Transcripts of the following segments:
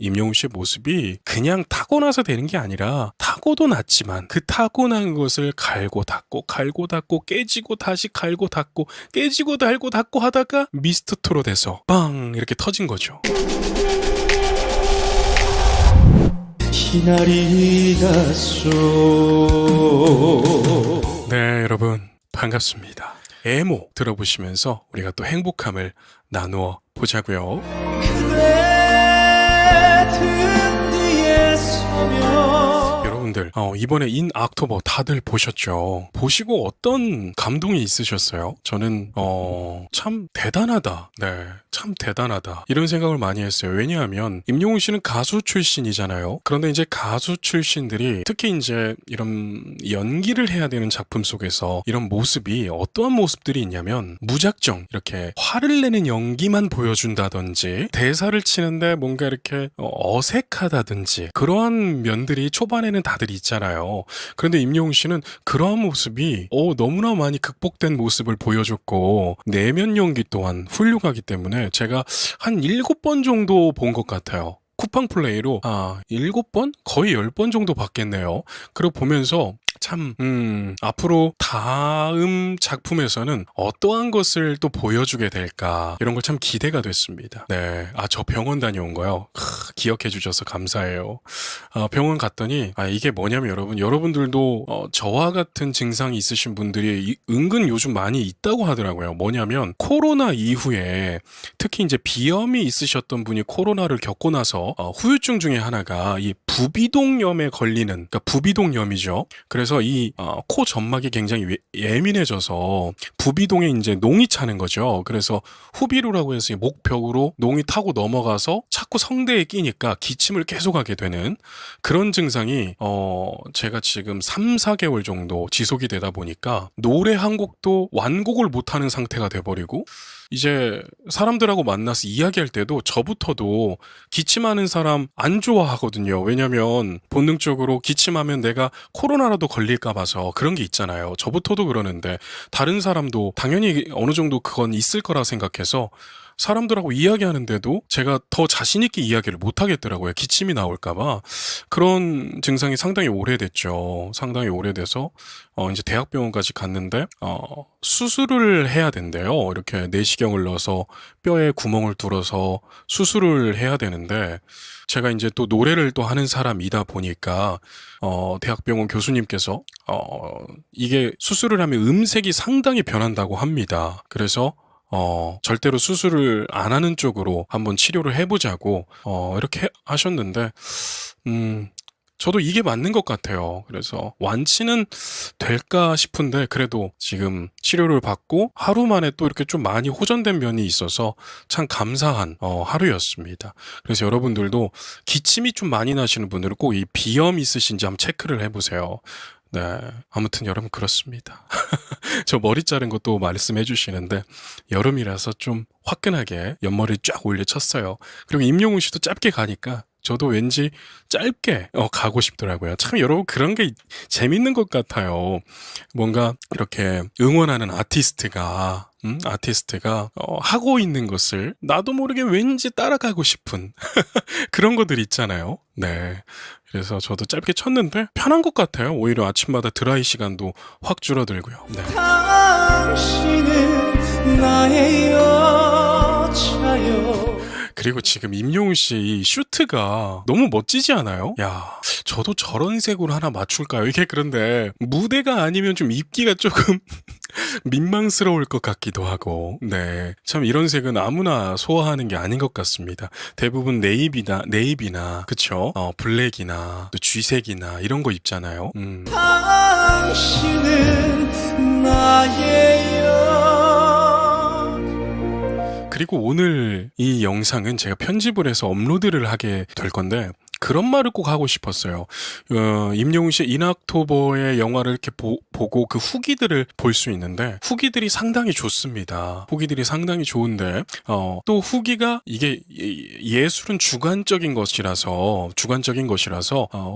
임영웅 씨의 모습이 그냥 타고나서 되는 게 아니라 타고도 났지만 그 타고난 것을 갈고 닦고 깨지고 다시 갈고 닦고 깨지고 달고 닦고 하다가 미스터 트롯 돼서 빵 이렇게 터진 거죠. 기나리 갔소. 네, 여러분 반갑습니다. 에모 들어보시면서 우리가 또 행복함을 나누어 보자고요. 그대 등 뒤에 서면 여러분들 이번에 인 악토버 다들 보셨죠? 보시고 어떤 감동이 있으셨어요? 저는 참 대단하다. 네, 참 대단하다. 이런 생각을 많이 했어요. 왜냐하면 임영웅 씨는 가수 출신이잖아요. 그런데 이제 가수 출신들이 특히 이제 이런 연기를 해야 되는 작품 속에서 이런 모습이 어떠한 모습들이 있냐면 무작정 이렇게 화를 내는 연기만 보여준다든지 대사를 치는데 뭔가 이렇게 어색하다든지 그러한 면들이 초반에는 다들 있잖아요. 그런데 임영웅 씨는 그러한 모습이 너무나 많이 극복된 모습을 보여줬고 내면 연기 또한 훌륭하기 때문에 제가 한 7번 정도 본 것 같아요. 쿠팡 플레이로 7번? 거의 10번 정도 봤겠네요. 그리고 보면서 참 앞으로 다음 작품에서는 어떠한 것을 또 보여주게 될까 이런 걸 참 기대가 됐습니다. 네, 저 병원 다녀온 거요. 기억해 주셔서 감사해요. 병원 갔더니 이게 뭐냐면 여러분들도 저와 같은 증상이 있으신 분들이 은근 요즘 많이 있다고 하더라고요. 뭐냐면 코로나 이후에 특히 이제 비염이 있으셨던 분이 코로나를 겪고 나서 후유증 중에 하나가 이 부비동염에 걸리는, 그러니까 부비동염이죠. 그래서 이 코 점막이 굉장히 예민해져서 부비동에 이제 농이 차는 거죠. 그래서 후비루라고 해서 목벽으로 농이 타고 넘어가서 자꾸 성대에 끼니까 기침을 계속하게 되는 그런 증상이 제가 지금 3, 4개월 정도 지속이 되다 보니까 노래 한 곡도 완곡을 못하는 상태가 돼버리고 이제 사람들하고 만나서 이야기할 때도 저부터도 기침하는 사람 안 좋아하거든요. 왜냐면 본능적으로 기침하면 내가 코로나라도 걸릴까 봐서 그런 게 있잖아요. 저부터도 그러는데 다른 사람도 당연히 어느 정도 그건 있을 거라 생각해서 사람들하고 이야기하는데도 제가 더 자신있게 이야기를 못 하겠더라고요. 기침이 나올까봐. 그런 증상이 상당히 오래됐죠. 상당히 오래돼서 이제 대학병원까지 갔는데 수술을 해야 된대요. 이렇게 내시경을 넣어서 뼈에 구멍을 뚫어서 수술을 해야 되는데 제가 이제 또 노래를 또 하는 사람이다 보니까 대학병원 교수님께서 이게 수술을 하면 음색이 상당히 변한다고 합니다. 그래서 절대로 수술을 안 하는 쪽으로 한번 치료를 해보자고 이렇게 하셨는데 저도 이게 맞는 것 같아요. 그래서 완치는 될까 싶은데 그래도 지금 치료를 받고 하루 만에 또 이렇게 좀 많이 호전된 면이 있어서 참 감사한 하루였습니다. 그래서 여러분들도 기침이 좀 많이 나시는 분들은 꼭 이 비염 있으신지 한번 체크를 해보세요. 네, 아무튼 여러분 그렇습니다. 저 머리 자른 것도 말씀해 주시는데 여름이라서 좀 화끈하게 옆머리 쫙 올려쳤어요. 그리고 임영웅 씨도 짧게 가니까 저도 왠지 짧게 가고 싶더라고요. 참 여러분 그런 게 재밌는 것 같아요. 뭔가 이렇게 응원하는 아티스트가 하고 있는 것을 나도 모르게 왠지 따라가고 싶은 그런 것들 있잖아요. 네. 그래서 저도 짧게 쳤는데 편한 것 같아요. 오히려 아침마다 드라이 시간도 확 줄어들고요. 네. 당신은 나의 여자여. 그리고 지금 임영웅 씨 슈트가 너무 멋지지 않아요? 야, 저도 저런 색으로 하나 맞출까요? 이게 그런데 무대가 아니면 좀 입기가 조금 민망스러울 것 같기도 하고, 네. 참 이런 색은 아무나 소화하는 게 아닌 것 같습니다. 대부분 네이비나, 그쵸? 블랙이나, 또 쥐색이나 이런 거 입잖아요. 당신은 나의 그리고 오늘 이 영상은 제가 편집을 해서 업로드를 하게 될 건데 그런 말을 꼭 하고 싶었어요. 임영웅 씨 인악토버의 영화를 이렇게 보고 그 후기들을 볼 수 있는데 후기들이 상당히 좋습니다. 후기들이 상당히 좋은데 또 후기가 이게 예술은 주관적인 것이라서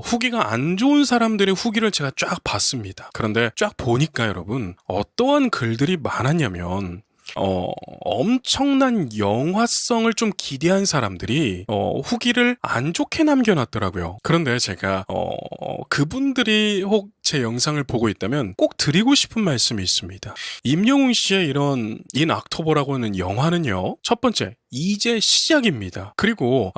후기가 안 좋은 사람들의 후기를 제가 쫙 봤습니다. 그런데 쫙 보니까 여러분 어떠한 글들이 많았냐면 엄청난 영화성을 좀 기대한 사람들이 후기를 안 좋게 남겨놨더라고요. 그런데 제가 그분들이 혹 제 영상을 보고 있다면 꼭 드리고 싶은 말씀이 있습니다. 임영웅 씨의 이런 인 악토버라고 하는 영화는요, 첫 번째 이제 시작입니다. 그리고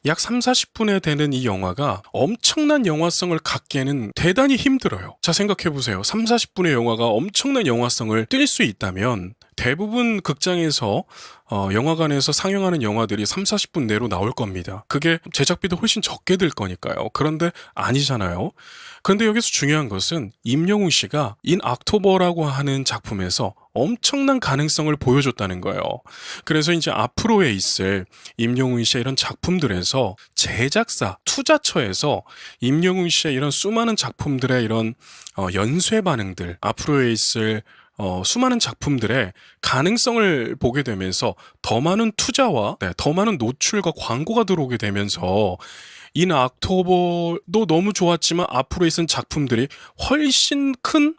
약 3-40분에 되는 이 영화가 엄청난 영화성을 갖기에는 대단히 힘들어요. 자, 생각해보세요. 3-40분의 영화가 엄청난 영화성을 띨 수 있다면 대부분 극장에서 영화관에서 상영하는 영화들이 3-40분 내로 나올 겁니다. 그게 제작비도 훨씬 적게 들 거니까요. 그런데 아니잖아요. 그런데 여기서 중요한 것은 임영웅 씨가 인 악토버라고 하는 작품에서 엄청난 가능성을 보여줬다는 거예요. 그래서 이제 앞으로에 있을 임영웅 씨의 이런 작품들에서 제작사, 투자처에서 임영웅 씨의 이런 수많은 작품들의 이런 연쇄 반응들, 앞으로에 있을 수많은 작품들의 가능성을 보게 되면서 더 많은 투자와 더 많은 노출과 광고가 들어오게 되면서 인 악토버도 너무 좋았지만 앞으로 있은 작품들이 훨씬 큰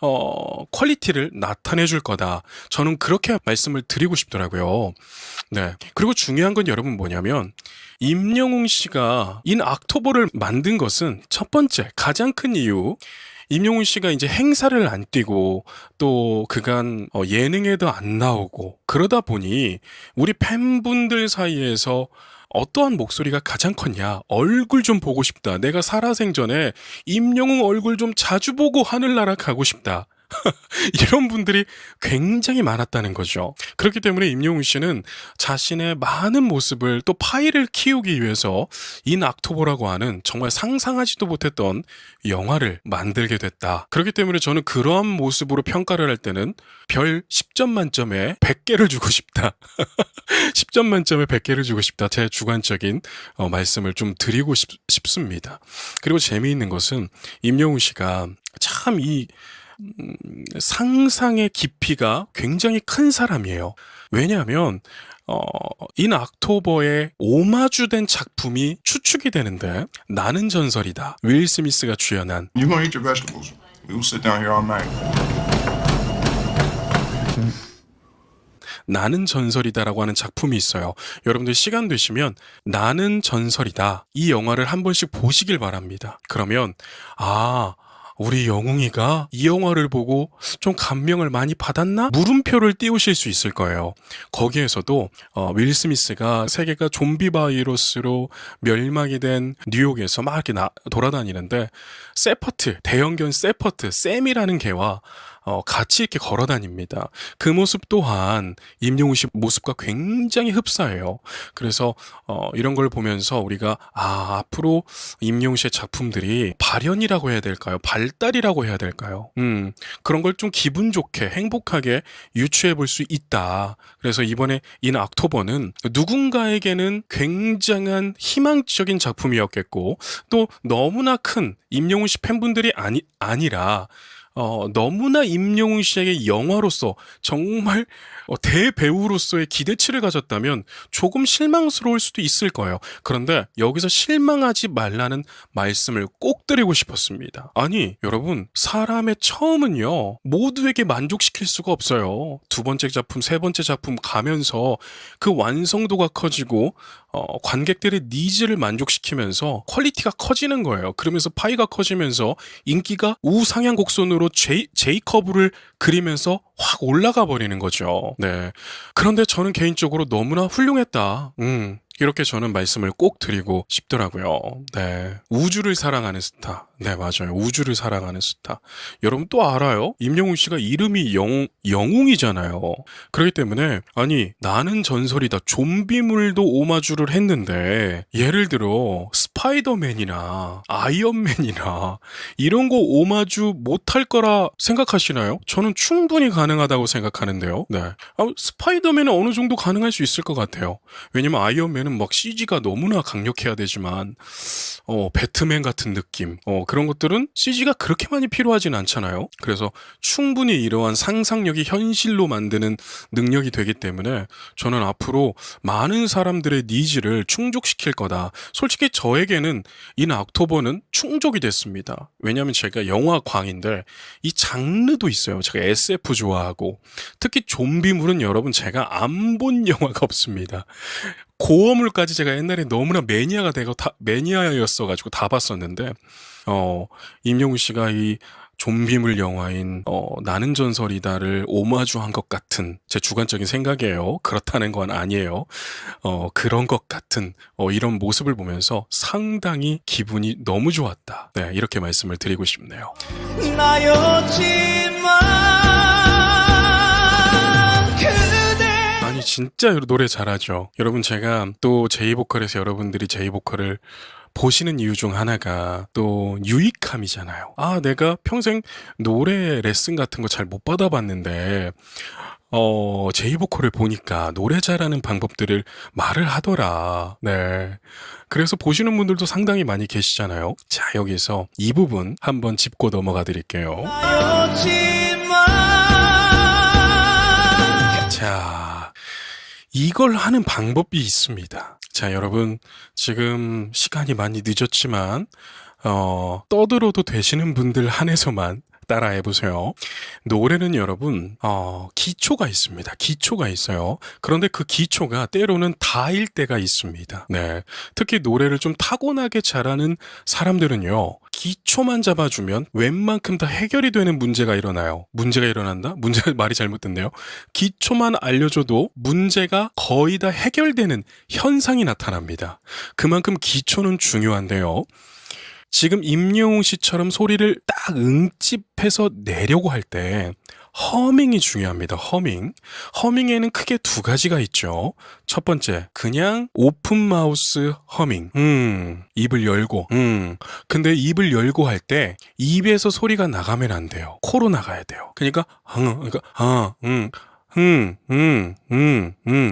퀄리티를 나타내 줄 거다. 저는 그렇게 말씀을 드리고 싶더라고요. 네. 그리고 중요한 건 여러분 뭐냐면 임영웅 씨가 인 악토버를 만든 것은 첫 번째 가장 큰 이유, 임영웅 씨가 이제 행사를 안 뛰고 또 그간 예능에도 안 나오고 그러다 보니 우리 팬분들 사이에서 어떠한 목소리가 가장 컸냐? 얼굴 좀 보고 싶다. 내가 살아생전에 임영웅 얼굴 좀 자주 보고 하늘나라 가고 싶다. 이런 분들이 굉장히 많았다는 거죠. 그렇기 때문에 임영웅 씨는 자신의 많은 모습을 또 파일을 키우기 위해서 인 악토버라고 하는 정말 상상하지도 못했던 영화를 만들게 됐다. 그렇기 때문에 저는 그러한 모습으로 평가를 할 때는 별 10점 만점에 100개를 주고 싶다. 10점 만점에 100개를 주고 싶다. 제 주관적인 말씀을 좀 드리고 싶습니다. 그리고 재미있는 것은 임영웅 씨가 참 이 상상의 깊이가 굉장히 큰 사람이에요. 왜냐하면 인 악토버에 오마주된 작품이 추측이 되는데 나는 전설이다. 윌 스미스가 주연한 You gonna eat your vegetables. We will sit down here all night. 나는 전설이다라고 하는 작품이 있어요. 여러분들 시간 되시면 나는 전설이다. 이 영화를 한 번씩 보시길 바랍니다. 그러면 우리 영웅이가 이 영화를 보고 좀 감명을 많이 받았나? 물음표를 띄우실 수 있을 거예요. 거기에서도 윌 스미스가 세계가 좀비 바이러스로 멸망이 된 뉴욕에서 막 이렇게 돌아다니는데 세퍼트, 대형견 세퍼트, 샘이라는 개와 같이 이렇게 걸어 다닙니다. 그 모습 또한 임영웅 씨 모습과 굉장히 흡사해요. 그래서 이런 걸 보면서 우리가 앞으로 임영웅 씨의 작품들이 발현이라고 해야 될까요? 발달이라고 해야 될까요? 그런 걸 좀 기분 좋게 행복하게 유추해 볼 수 있다. 그래서 이번에 인 악토버는 누군가에게는 굉장한 희망적인 작품이었겠고 또 너무나 큰 임영웅 씨 팬분들이 아니라 너무나 임영웅 씨에게 영화로서 정말 대배우로서의 기대치를 가졌다면 조금 실망스러울 수도 있을 거예요. 그런데 여기서 실망하지 말라는 말씀을 꼭 드리고 싶었습니다. 아니, 여러분, 사람의 처음은요, 모두에게 만족시킬 수가 없어요. 두 번째 작품, 세 번째 작품 가면서 그 완성도가 커지고 관객들의 니즈를 만족시키면서 퀄리티가 커지는 거예요. 그러면서 파이가 커지면서 인기가 우상향 곡선으로 J커브를 그리면서 확 올라가 버리는 거죠. 네. 그런데 저는 개인적으로 너무나 훌륭했다. 이렇게 저는 말씀을 꼭 드리고 싶더라고요. 네. 우주를 사랑하는 스타. 네, 맞아요. 우주를 사랑하는 스타. 여러분 또 알아요? 임영웅 씨가 이름이 영웅이잖아요. 그렇기 때문에 아니 나는 전설이다. 좀비물도 오마주를 했는데 예를 들어 스파이더맨이나 아이언맨이나 이런 거 오마주 못할 거라 생각하시나요? 저는 충분히 가능하다고 생각하는데요. 네. 스파이더맨은 어느 정도 가능할 수 있을 것 같아요. 왜냐면 아이언맨은 막 CG가 너무나 강력해야 되지만 배트맨 같은 느낌 그런 것들은 CG가 그렇게 많이 필요하진 않잖아요. 그래서 충분히 이러한 상상력이 현실로 만드는 능력이 되기 때문에 저는 앞으로 많은 사람들의 니즈를 충족시킬 거다. 솔직히 저에게 저에게는 인 옥토버는 충족이 됐습니다. 왜냐하면 제가 영화광인데 이 장르도 있어요. 제가 SF 좋아하고 특히 좀비물은 여러분 제가 안 본 영화가 없습니다. 고어물까지 제가 옛날에 너무나 매니아였어가지고 다 봤었는데 임영웅 씨가 이 좀비물 영화인 나는 전설이다를 오마주한 것 같은 제 주관적인 생각이에요. 그렇다는 건 아니에요. 그런 것 같은 이런 모습을 보면서 상당히 기분이 너무 좋았다. 네, 이렇게 말씀을 드리고 싶네요. 나였지만 그대 아니 진짜 노래 잘하죠. 여러분 제가 또 제이보컬에서 여러분들이 제이보컬을 보시는 이유 중 하나가 또 유익함이잖아요. 아, 내가 평생 노래 레슨 같은 거 잘 못 받아봤는데 제이보컬을 보니까 노래 잘하는 방법들을 말을 하더라. 네. 그래서 보시는 분들도 상당히 많이 계시잖아요. 자, 여기서 이 부분 한번 짚고 넘어가 드릴게요. 나였지만 자, 이걸 하는 방법이 있습니다. 자, 여러분, 지금 시간이 많이 늦었지만, 떠들어도 되시는 분들 한해서만 따라해보세요. 노래는 여러분, 기초가 있습니다. 기초가 있어요. 그런데 그 기초가 때로는 다일 때가 있습니다. 네. 특히 노래를 좀 타고나게 잘하는 사람들은요, 기초만 잡아주면 웬만큼 다 해결이 되는 문제가 일어나요. 문제가 일어난다? 말이 잘못됐네요. 기초만 알려줘도 문제가 거의 다 해결되는 현상이 나타납니다. 그만큼 기초는 중요한데요. 지금 임영웅 씨처럼 소리를 딱 응집해서 내려고 할 때 허밍이 중요합니다. 허밍에는 크게 두 가지가 있죠. 첫 번째, 그냥 오픈 마우스 허밍. 입을 열고. 근데 입을 열고 할 때 입에서 소리가 나가면 안 돼요. 코로 나가야 돼요. 그러니까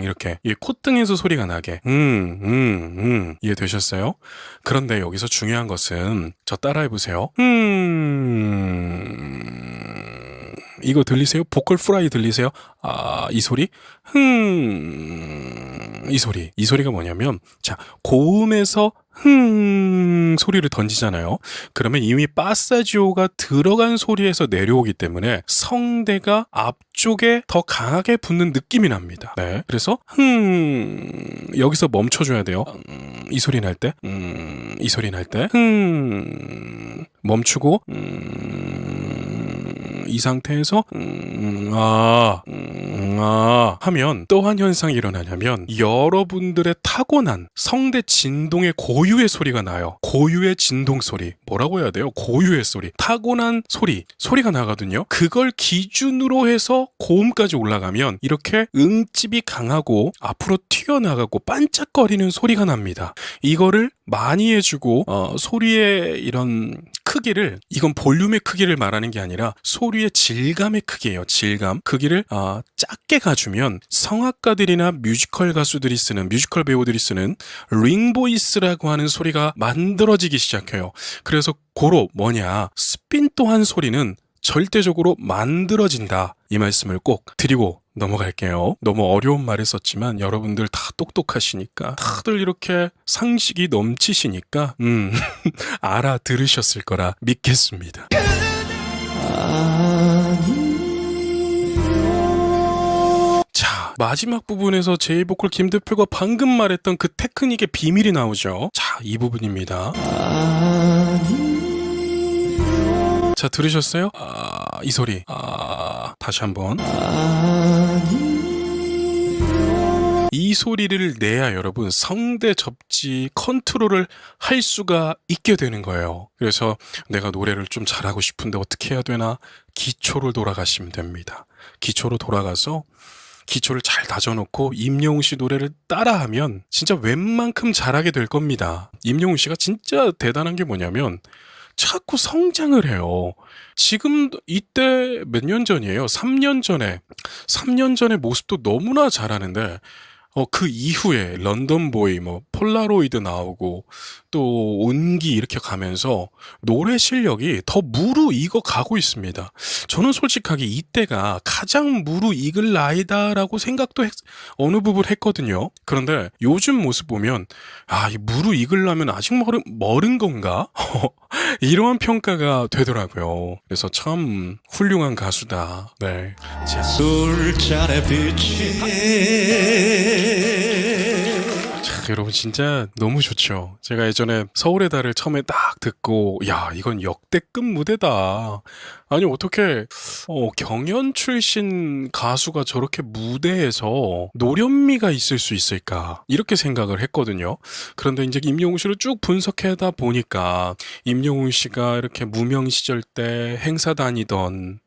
이렇게 이 콧등에서 소리가 나게 이해되셨어요? 그런데 여기서 중요한 것은 저 따라해보세요. 이거 들리세요? 보컬 프라이 들리세요? 아, 이 소리? 이 소리가 뭐냐면, 자, 고음에서 소리를 던지잖아요. 그러면 이미 파사지오가 들어간 소리에서 내려오기 때문에 성대가 앞쪽에 더 강하게 붙는 느낌이 납니다. 네. 그래서 여기서 멈춰줘야 돼요. 이 소리 날 때, 이 소리 날 때, 멈추고, 이 상태에서 하면 또한 현상이 일어나냐면 여러분들의 타고난 성대 진동의 고유의 소리가 나요. 고유의 진동 소리. 뭐라고 해야 돼요? 고유의 소리. 타고난 소리가 나거든요. 그걸 기준으로 해서 고음까지 올라가면 이렇게 응집이 강하고 앞으로 튀어나가고 반짝거리는 소리가 납니다. 이거를 많이 해주고 소리의 이런 크기를, 이건 볼륨의 크기를 말하는 게 아니라 소리의 질감의 크기예요. 질감. 크기를 작게 가주면 성악가들이나 뮤지컬 가수들이 쓰는, 뮤지컬 배우들이 쓰는 링보이스라고 하는 소리가 만들어지기 시작해요. 그래서 고로 스핀 또한 소리는 절대적으로 만들어진다. 이 말씀을 꼭 드리고 넘어갈게요. 너무 어려운 말을 썼지만 여러분들 다 똑똑하시니까, 다들 이렇게 상식이 넘치시니까 알아들으셨을 거라 믿겠습니다. 자, 마지막 부분에서 제이보컬 김대표가 방금 말했던 그 테크닉의 비밀이 나오죠. 자, 이 부분입니다. 자, 들으셨어요? 이 소리. 다시 한번. 이 소리를 내야 여러분 성대 접지 컨트롤을 할 수가 있게 되는 거예요. 그래서 내가 노래를 좀 잘하고 싶은데 어떻게 해야 되나? 기초를 돌아가시면 됩니다. 기초로 돌아가서 기초를 잘 다져놓고 임영웅 씨 노래를 따라하면 진짜 웬만큼 잘하게 될 겁니다. 임영웅 씨가 진짜 대단한 게 뭐냐면 자꾸 성장을 해요. 지금 이때 몇 년 전이에요? 3년 전에 모습도 너무나 잘하는데 그 이후에 런던보이, 뭐 폴라로이드 나오고 또 온기 이렇게 가면서 노래 실력이 더 무르익어 가고 있습니다. 저는 솔직하게 이때가 가장 무르익을 나이다라고 생각도 어느 부분 했거든요. 그런데 요즘 모습 보면 이 무르익으려면 아직 멀은 건가? 이러한 평가가 되더라고요. 그래서 참 훌륭한 가수다. 네. 술잔에 비친 자, 여러분 진짜 너무 좋죠. 제가 예전에 서울의 달을 처음에 딱 듣고 야, 이건 역대급 무대다. 아니 어떻게 경연 출신 가수가 저렇게 무대에서 노련미가 있을 수 있을까 이렇게 생각을 했거든요. 그런데 이제 임영웅 씨를 쭉 분석하다 보니까 임영웅 씨가 이렇게 무명 시절 때 행사 다니던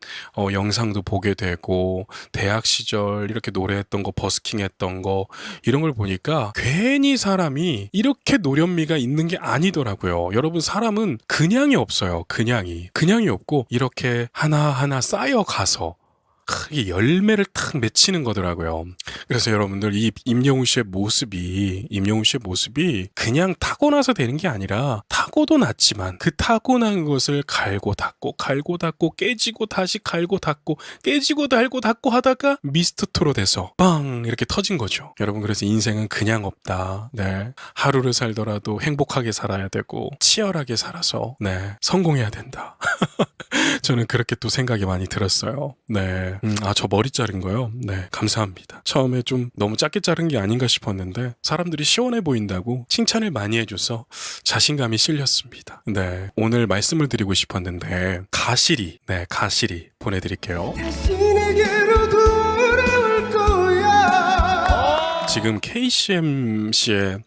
영상도 보게 되고 대학 시절 이렇게 노래했던 거 버스킹 했던 거 이런 걸 보니까 괜히 사람이 이렇게 노련미가 있는 게 아니더라고요. 여러분 사람은 그냥이 없어요. 그냥이 없고 이렇게 하나하나 쌓여가서 크게 열매를 탁 맺히는 거더라고요. 그래서 여러분들 이 임영웅 씨의 모습이 그냥 타고나서 되는 게 아니라 타고도 났지만 그 타고난 것을 갈고 닦고 깨지고 다시 갈고 닦고 깨지고 달고 닦고 하다가 미스터 트롯에서 빵 이렇게 터진 거죠. 여러분 그래서 인생은 그냥 없다. 네. 하루를 살더라도 행복하게 살아야 되고 치열하게 살아서 네. 성공해야 된다. 저는 그렇게 또 생각이 많이 들었어요. 네. 저 머리 자른 거요? 네. 감사합니다. 처음에 좀 너무 짧게 자른 게 아닌가 싶었는데 사람들이 시원해 보인다고 칭찬을 많이 해줘서 자신감이 실렸습니다. 네. 오늘 말씀을 드리고 싶었는데 가시리 보내드릴게요. 내게로 돌아올 거야. 지금 KCM 씨의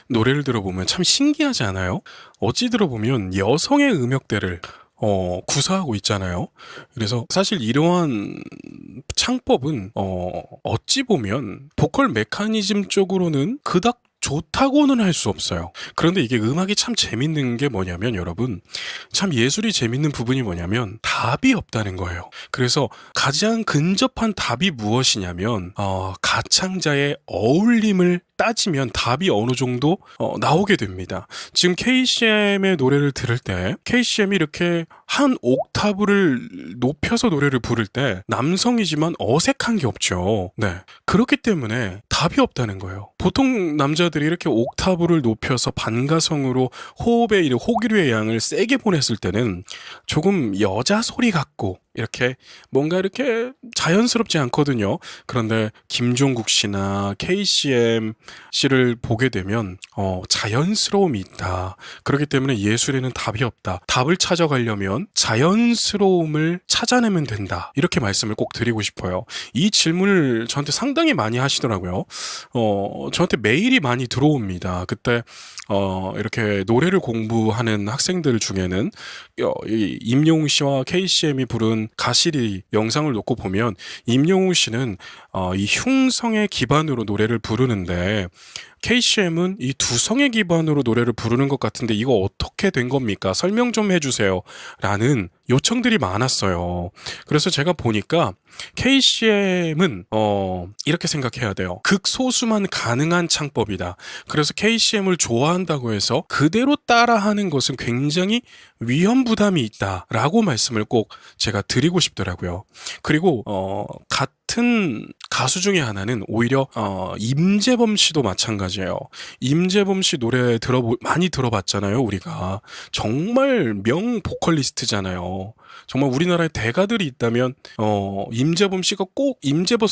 노래를 들어보면 참 신기하지 않아요? 어찌 들어보면 여성의 음역대를 구사하고 있잖아요. 그래서 사실 이러한 창법은 어찌 보면 보컬 메커니즘 쪽으로는 그닥 좋다고는 할 수 없어요. 그런데 이게 음악이 참 재밌는 게 뭐냐면 여러분 참 예술이 재밌는 부분이 뭐냐면 답이 없다는 거예요. 그래서 가장 근접한 답이 무엇이냐면 가창자의 어울림을 따지면 답이 어느 정도 나오게 됩니다. 지금 KCM의 노래를 들을 때 KCM이 이렇게 한 옥타브를 높여서 노래를 부를 때 남성이지만 어색한 게 없죠. 네. 그렇기 때문에 답이 없다는 거예요. 보통 남자들이 이렇게 옥타브를 높여서 반가성으로 호흡의 호기류의 양을 세게 보냈을 때는 조금 여자 소리 같고 이렇게 뭔가 이렇게 자연스럽지 않거든요. 그런데 김종국 씨나 KCM 씨를 보게 되면 자연스러움이 있다. 그렇기 때문에 예술에는 답이 없다. 답을 찾아가려면 자연스러움을 찾아내면 된다. 이렇게 말씀을 꼭 드리고 싶어요. 이 질문을 저한테 상당히 많이 하시더라고요. 저한테 메일이 많이 들어옵니다. 그때 이렇게 노래를 공부하는 학생들 중에는 임영웅 씨와 KCM이 부른 가시리 영상을 놓고 보면 임영웅 씨는 이 흉성의 기반으로 노래를 부르는데 KCM은 이 두성의 기반으로 노래를 부르는 것 같은데 이거 어떻게 된 겁니까? 설명 좀 해주세요. 라는 요청들이 많았어요. 그래서 제가 보니까 KCM은 이렇게 생각해야 돼요. 극소수만 가능한 창법이다. 그래서 KCM을 좋아한다고 해서 그대로 따라하는 것은 굉장히 위험 부담이 있다라고 말씀을 꼭 제가 드리고 싶더라고요. 그리고 같은 가수 중에 하나는 오히려 임재범 씨도 마찬가지예요. 임재범 씨 노래 많이 들어봤잖아요. 우리가 정말 명 보컬리스트잖아요. 정말 우리나라에 대가들이 있다면 임재범 씨가 꼭 임재범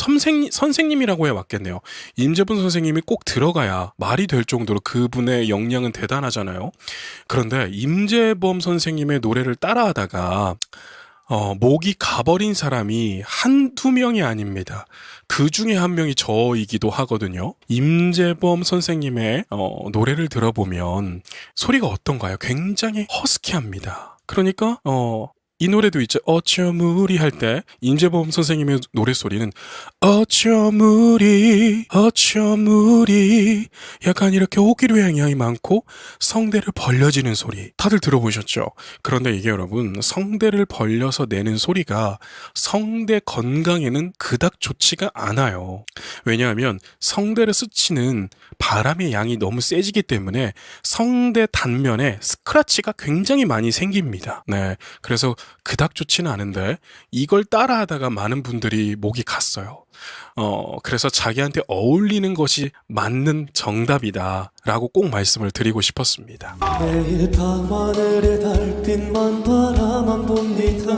선생님이라고 해야 맞겠네요. 임재범 선생님이 꼭 들어가야 말이 될 정도로 그분의 역량은 대단하잖아요. 그런데 임재범 선생님의 노래를 따라하다가 목이 가버린 사람이 한두 명이 아닙니다. 그 중에 한 명이 저이기도 하거든요. 임재범 선생님의 노래를 들어보면 소리가 어떤가요? 굉장히 허스키합니다. 그러니까 이 노래도 있죠. 어쩜 우리 할 때 임재범 선생님의 노랫소리는 어쩜 우리 약간 이렇게 호기로 영향이 많고 성대를 벌려지는 소리 다들 들어보셨죠? 그런데 이게 여러분 성대를 벌려서 내는 소리가 성대 건강에는 그닥 좋지가 않아요. 왜냐하면 성대를 스치는 바람의 양이 너무 세지기 때문에 성대 단면에 스크래치가 굉장히 많이 생깁니다. 네, 그래서 그닥 좋지는 않은데 이걸 따라하다가 많은 분들이 목이 갔어요. 그래서 자기한테 어울리는 것이 맞는 정답이다 라고 꼭 말씀을 드리고 싶었습니다. 매일 밤하늘에 달빛만 바라만 봅니다.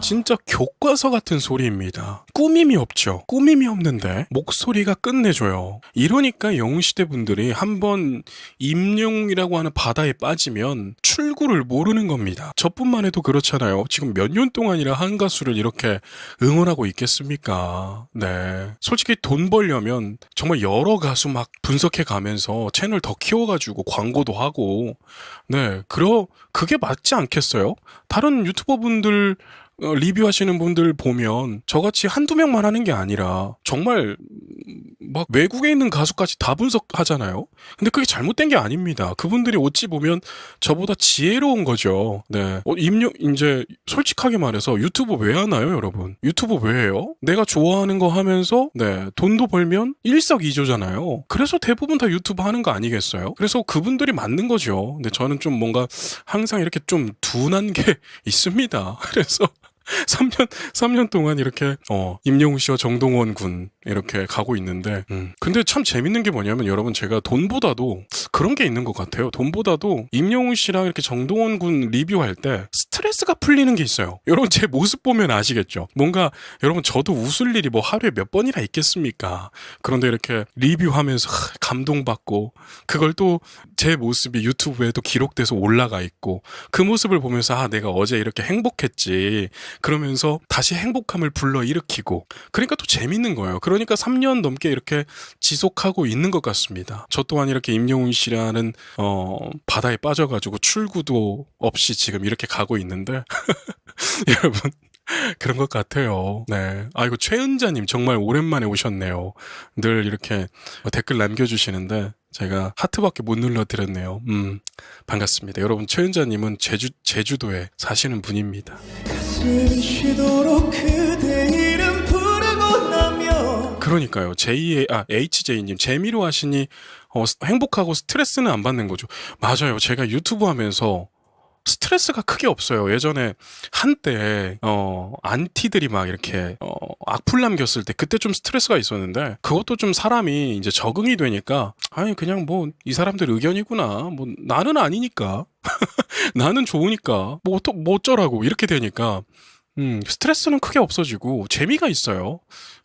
진짜 교과서 같은 소리입니다. 꾸밈이 없죠. 꾸밈이 없는데 목소리가 끝내줘요. 이러니까 영웅시대 분들이 한번 임영웅이라고 하는 바다에 빠지면 출구를 모르는 겁니다. 저뿐만 해도 그렇잖아요. 지금 몇 년 동안이나 한 가수를 이렇게 응원하고 있겠습니까? 네. 솔직히 돈 벌려면 정말 여러 가수 막 분석해 가면서 채널 더 키워가지고 광고도 하고, 네. 그게 맞지 않겠어요? 다른 유튜버 분들 리뷰하시는 분들 보면 저같이 한두 명만 하는 게 아니라 정말 막 외국에 있는 가수까지 다 분석하잖아요. 근데 그게 잘못된 게 아닙니다. 그분들이 어찌 보면 저보다 지혜로운 거죠. 네. 이제 솔직하게 말해서 유튜브 왜 하나요, 여러분? 유튜브 왜 해요? 내가 좋아하는 거 하면서 네, 돈도 벌면 일석이조잖아요. 그래서 대부분 다 유튜브 하는 거 아니겠어요? 그래서 그분들이 맞는 거죠. 근데 저는 좀 뭔가 항상 이렇게 좀 둔한 게 있습니다. 그래서 3년 동안 이렇게 임영웅 씨와 정동원 군 이렇게 가고 있는데 근데 참 재밌는 게 뭐냐면 여러분 제가 돈보다도 그런 게 있는 것 같아요. 돈보다도 임영웅 씨랑 이렇게 정동원 군 리뷰할 때 스트레스가 풀리는 게 있어요. 여러분 제 모습 보면 아시겠죠? 뭔가 여러분 저도 웃을 일이 뭐 하루에 몇 번이나 있겠습니까? 그런데 이렇게 리뷰하면서 감동받고 그걸 또 제 모습이 유튜브에 또 기록돼서 올라가 있고 그 모습을 보면서 아 내가 어제 이렇게 행복했지 그러면서 다시 행복함을 불러일으키고 그러니까 또 재밌는 거예요. 그러니까 3년 넘게 이렇게 지속하고 있는 것 같습니다. 저 또한 이렇게 임영웅 씨라는 바다에 빠져가지고 출구도 없이 지금 이렇게 가고 있는데 여러분 그런 것 같아요. 네. 아이고 최은자님 정말 오랜만에 오셨네요. 늘 이렇게 댓글 남겨주시는데 제가 하트밖에 못 눌러드렸네요. 반갑습니다. 여러분 최은자님은 제주도에 사시는 분입니다. 가슴이 쉬도록 그대 이름 부르고 나면 그러니까요. HJ님 재미로 하시니 행복하고 스트레스는 안 받는 거죠. 맞아요. 제가 유튜브 하면서 스트레스가 크게 없어요. 예전에 한때 안티들이 막 이렇게 악플 남겼을 때 그때 좀 스트레스가 있었는데 그것도 좀 사람이 이제 적응이 되니까 아니 그냥 뭐 이 사람들 의견이구나. 뭐 나는 아니니까. 나는 좋으니까 뭐 어쩌라고 이렇게 되니까 스트레스는 크게 없어지고 재미가 있어요.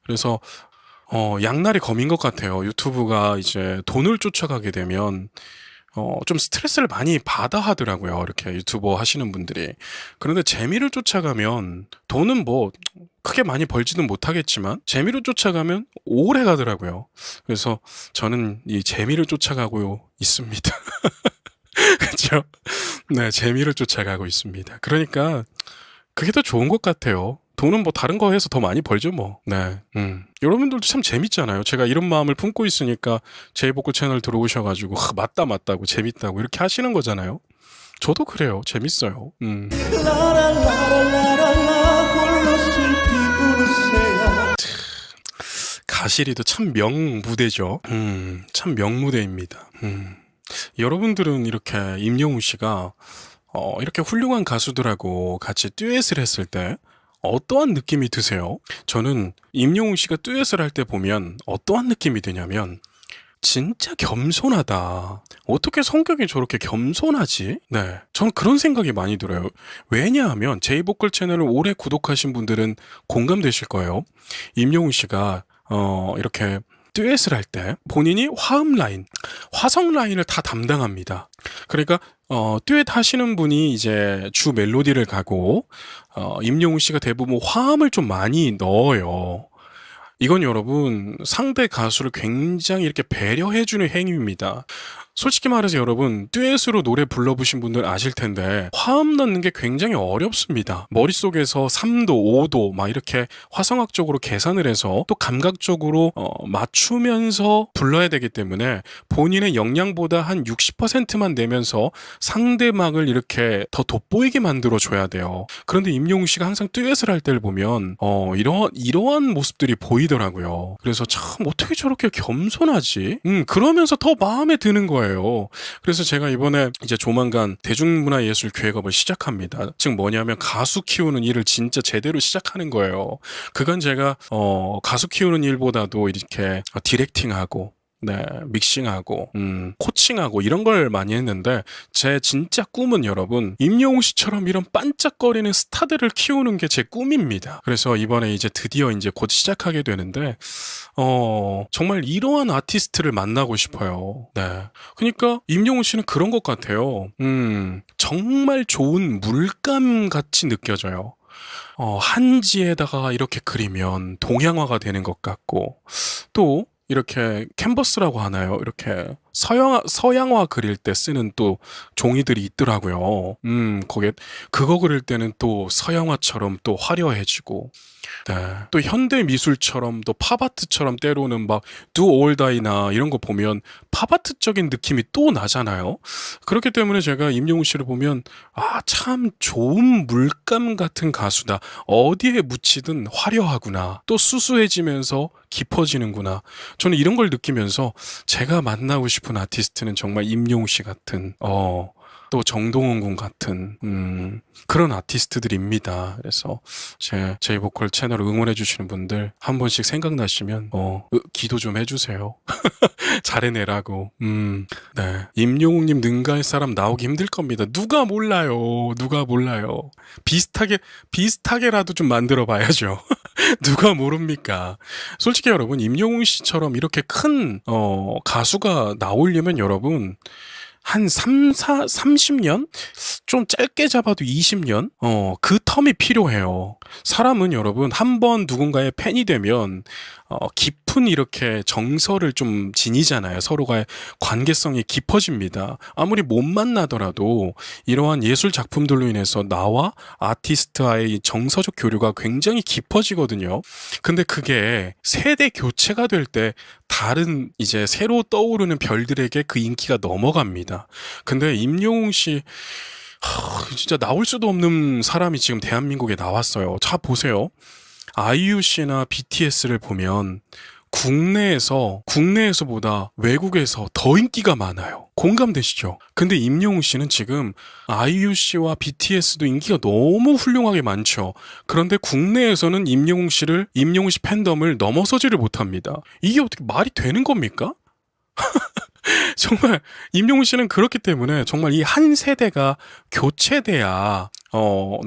그래서 양날의 검인 것 같아요. 유튜브가 이제 돈을 쫓아가게 되면 좀 스트레스를 많이 받아 하더라고요. 이렇게 유튜버 하시는 분들이. 그런데 재미를 쫓아가면 돈은 뭐 크게 많이 벌지는 못하겠지만 재미를 쫓아가면 오래 가더라고요. 그래서 저는 이 재미를 쫓아가고 있습니다. 그렇죠? 네, 재미를 쫓아가고 있습니다. 그러니까 그게 더 좋은 것 같아요. 돈은 뭐 다른 거 해서 더 많이 벌죠 뭐. 네. 여러분들도 참 재밌잖아요. 제가 이런 마음을 품고 있으니까 제이보컬 채널 들어오셔가지고 맞다고 재밌다고 이렇게 하시는 거잖아요. 저도 그래요. 재밌어요. 라라라라라라 홀로 슬피 부르세요. 가시리도 참 명무대죠. 참 명무대입니다. 여러분들은 이렇게 임영웅 씨가 이렇게 훌륭한 가수들하고 같이 듀엣을 했을 때 어떠한 느낌이 드세요? 저는 임영웅 씨가 듀엣을 할 때 보면 어떠한 느낌이 드냐면 진짜 겸손하다. 어떻게 성격이 저렇게 겸손하지? 네, 전 그런 생각이 많이 들어요. 왜냐하면 제이보컬 채널을 오래 구독하신 분들은 공감되실 거예요. 임영웅 씨가 이렇게 듀엣을 할 때 본인이 화음 라인, 화성 라인을 다 담당합니다. 그러니까 듀엣 하시는 분이 이제 주 멜로디를 가고 임영웅 씨가 대부분 화음을 좀 많이 넣어요. 이건 여러분 상대 가수를 굉장히 이렇게 배려해주는 행위입니다. 솔직히 말해서 여러분 듀엣으로 노래 불러보신 분들 아실 텐데 화음 넣는 게 굉장히 어렵습니다. 머릿속에서 3도, 5도 막 이렇게 화성학적으로 계산을 해서 또 감각적으로 맞추면서 불러야 되기 때문에 본인의 역량보다 한 60%만 내면서 상대막을 이렇게 더 돋보이게 만들어줘야 돼요. 그런데 임영웅 씨가 항상 듀엣을 할 때를 보면 이러한 모습들이 보이더라고요. 그래서 참 어떻게 저렇게 겸손하지? 그러면서 더 마음에 드는 거예요. 그래서 제가 이번에 이제 조만간 대중문화예술기획업을 시작합니다. 즉 뭐냐면 가수 키우는 일을 진짜 제대로 시작하는 거예요. 그건 제가 가수 키우는 일보다도 이렇게 디렉팅하고 네, 믹싱하고, 코칭하고 이런 걸 많이 했는데 제 진짜 꿈은 여러분 임영웅 씨처럼 이런 반짝거리는 스타들을 키우는 게 제 꿈입니다. 그래서 이번에 이제 드디어 이제 곧 시작하게 되는데 정말 이러한 아티스트를 만나고 싶어요. 네, 그러니까 임영웅 씨는 그런 것 같아요. 정말 좋은 물감 같이 느껴져요. 한지에다가 이렇게 그리면 동양화가 되는 것 같고 또 이렇게 캔버스라고 하나요? 이렇게 서양화 그릴 때 쓰는 또 종이들이 있더라고요. 그거 그릴 때는 또 서양화처럼 또 화려해지고, 네. 또 현대 미술처럼 또 팝아트처럼 때로는 막 Do or Die나 이런 거 보면 팝아트적인 느낌이 또 나잖아요. 그렇기 때문에 제가 임영웅 씨를 보면 참 좋은 물감 같은 가수다. 어디에 묻히든 화려하구나. 또 수수해지면서 깊어지는구나. 저는 이런 걸 느끼면서 제가 만나고 싶은 아티스트는 정말 임영웅 씨 같은 또 정동원 군 같은 그런 아티스트들입니다. 그래서 제 제이보컬 채널 응원해 주시는 분들 한 번씩 생각나시면 기도 좀 해주세요. 잘해내라고. 네, 임영웅님 능가할 사람 나오기 힘들 겁니다. 누가 몰라요. 누가 몰라요. 비슷하게라도 좀 만들어 봐야죠. 누가 모릅니까? 솔직히 여러분 임영웅 씨처럼 이렇게 큰 가수가 나오려면 여러분 한 30년? 좀 짧게 잡아도 20년? 그 텀이 필요해요. 사람은 여러분 한 번 누군가의 팬이 되면 깊은 이렇게 정서를 좀 지니잖아요. 서로가의 관계성이 깊어집니다. 아무리 못 만나더라도 이러한 예술 작품들로 인해서 나와 아티스트와의 정서적 교류가 굉장히 깊어지거든요. 근데 그게 세대 교체가 될 때 다른 이제 새로 떠오르는 별들에게 그 인기가 넘어갑니다. 근데 임영웅 씨 진짜 나올 수도 없는 사람이 지금 대한민국에 나왔어요. 자 보세요. 아이유 씨나 BTS를 보면 국내에서보다 외국에서 더 인기가 많아요. 공감되시죠? 근데 임영웅 씨는 지금 아이유 씨와 BTS도 인기가 너무 훌륭하게 많죠. 그런데 국내에서는 임영웅 씨 팬덤을 넘어서지를 못합니다. 이게 어떻게 말이 되는 겁니까? 정말 임영웅 씨는 그렇기 때문에 정말 이 한 세대가 교체돼야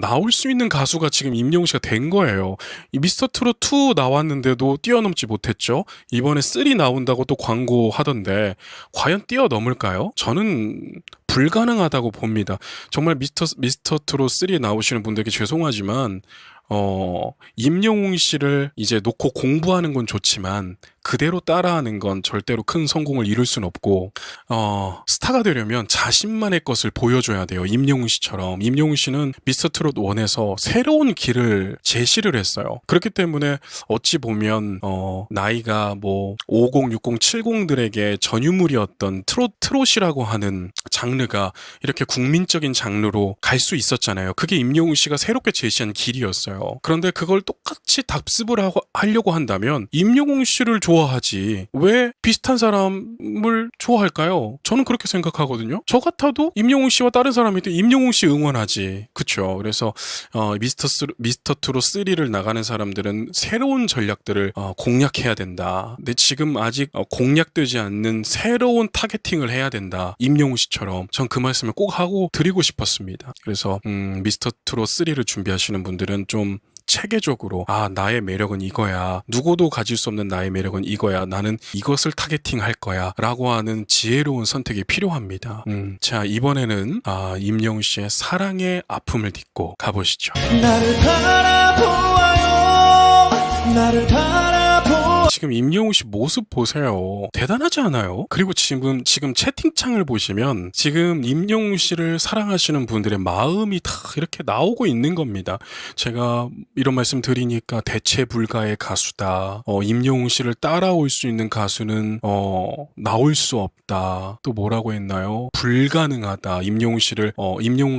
나올 수 있는 가수가 지금 임영웅 씨가 된 거예요. 이 미스터 트롯 2 나왔는데도 뛰어넘지 못했죠. 이번에 3 나온다고 또 광고하던데 과연 뛰어넘을까요? 저는 불가능하다고 봅니다. 정말 미스터 트롯 3 나오시는 분들께 죄송하지만 임영웅 씨를 이제 놓고 공부하는 건 좋지만 그대로 따라하는 건 절대로 큰 성공을 이룰 순 없고 스타가 되려면 자신만의 것을 보여줘야 돼요. 임영웅 씨처럼. 임영웅 씨는 미스터 트롯 1에서 새로운 길을 제시를 했어요. 그렇기 때문에 어찌 보면 나이가 뭐 50, 60, 70들에게 전유물이었던 트롯이라고 하는 장르가 이렇게 국민적인 장르로 갈 수 있었잖아요. 그게 임영웅 씨가 새롭게 제시한 길이었어요. 그런데 그걸 똑같이 답습을 하려고 한다면 임영웅 씨를 좋아하지 왜 비슷한 사람을 좋아할까요? 저는 그렇게 생각하거든요. 저 같아도 임영웅 씨와 다른 사람이 또 임영웅 씨 응원하지. 그쵸? 그래서 미스터 트롯 3를 나가는 사람들은 새로운 전략들을 공략해야 된다. 근데 지금 아직 공략되지 않는 새로운 타겟팅을 해야 된다. 임영웅 씨처럼. 전 그 말씀을 꼭 하고 드리고 싶었습니다. 그래서 미스터 트롯 3를 준비하시는 분들은 좀 체계적으로 나의 매력은 이거야. 누구도 가질 수 없는 나의 매력은 이거야. 나는 이것을 타겟팅 할 거야. 라고 하는 지혜로운 선택이 필요합니다. 자, 이번에는 임영웅 씨의 사랑의 아픔을 딛고 가보시죠. 나를 바라보아요. 나를 바라보. 지금 임영웅 씨 모습 보세요. 대단하지 않아요? 그리고 지금 채팅창을 보시면 지금 임영웅 씨를 사랑하시는 분들의 마음이 다 이렇게 나오고 있는 겁니다. 제가 이런 말씀 드리니까 대체 불가의 가수다. 임영웅 씨를 따라올 수 있는 가수는 나올 수 없다. 또 뭐라고 했나요? 불가능하다. 임영웅 씨를 임영웅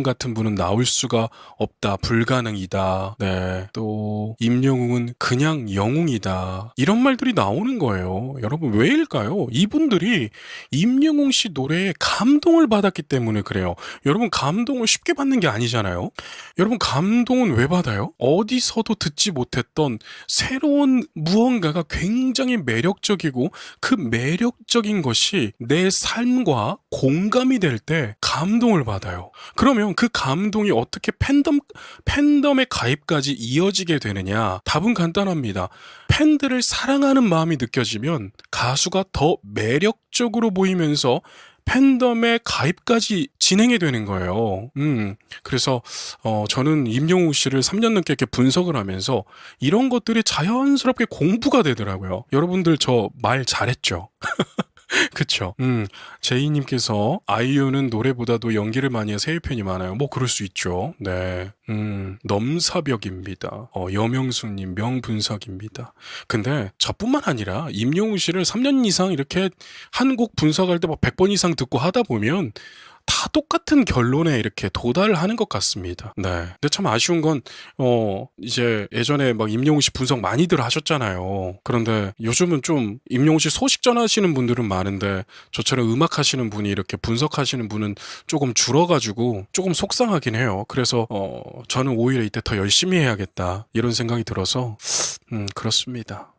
같은 분은 나올 수가 없다. 불가능이다. 네. 또 임영웅은 그냥 영웅이다. 이런 말들이 나오는 거예요. 여러분 왜일까요? 이분들이 임영웅 씨 노래에 감동을 받았기 때문에 그래요. 여러분 감동을 쉽게 받는 게 아니잖아요. 여러분 감동은 왜 받아요? 어디서도 듣지 못했던 새로운 무언가가 굉장히 매력적이고 그 매력적인 것이 내 삶과 공감이 될 때 감동을 받아요. 그러면 그 감동이 어떻게 팬덤의 가입까지 이어지게 되느냐? 답은 간단합니다. 팬들을 사랑하는 마음이 느껴지면 가수가 더 매력적으로 보이면서 팬덤의 가입까지 진행이 되는 거예요. 그래서 저는 임영웅 씨를 3년 넘게 이렇게 분석을 하면서 이런 것들이 자연스럽게 공부가 되더라고요. 여러분들 저 말 잘했죠? 그쵸. 제이님께서 아이유는 노래보다도 연기를 많이 해서 해외 팬이 많아요. 뭐 그럴 수 있죠. 네. 넘사벽입니다. 여명수님 명분석입니다. 근데 저뿐만 아니라 임영웅 씨를 3년 이상 이렇게 한 곡 분석할 때 막 100번 이상 듣고 하다 보면 다 똑같은 결론에 이렇게 도달을 하는 것 같습니다. 네. 근데 참 아쉬운 건, 이제 예전에 막 임영웅 씨 분석 많이들 하셨잖아요. 그런데 요즘은 좀 임영웅 씨 소식 전하시는 분들은 많은데 저처럼 음악 하시는 분이 이렇게 분석하시는 분은 조금 줄어가지고 조금 속상하긴 해요. 그래서, 저는 오히려 이때 더 열심히 해야겠다. 이런 생각이 들어서, 그렇습니다.